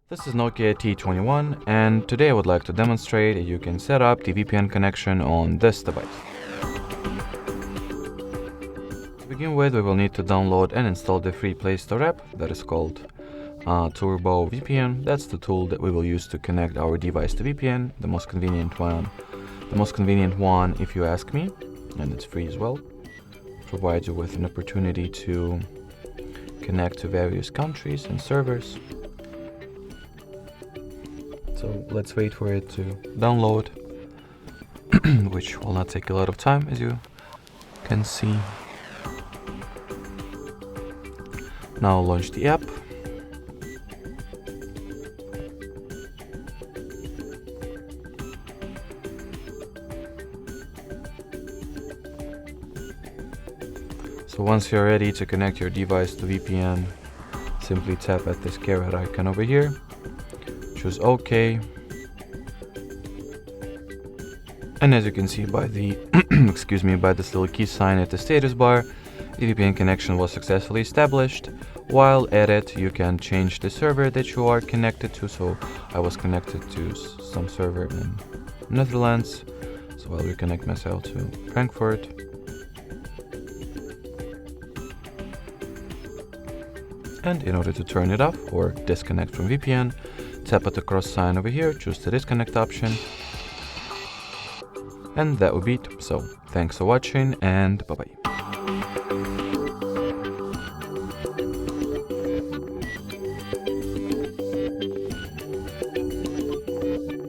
This is Nokia T21, and today I would like to demonstrate that you can set up the VPN connection on this device. To begin with, we will need to download and install the free Play Store app that is called Turbo VPN. That's the tool that we will use to connect our device to VPN, the most convenient one. The most convenient one, if you ask me, and it's free as well. Provides you with an opportunity to connect to various countries and servers. So let's wait for it to download, which will not take a lot of time, as you can see. Now launch the app. So once you're ready to connect your device to VPN, simply tap at this caret icon over here. Choose OK, and as you can see by the by this little key sign at the status bar, the VPN connection was successfully established. While at it, you can change the server that you are connected to. So I was connected to some server in Netherlands, so I'll reconnect myself to Frankfurt. And in order to turn it off or disconnect from VPN, tap at the cross sign over here, choose the disconnect option, and that would be it. So thanks for watching, and bye bye.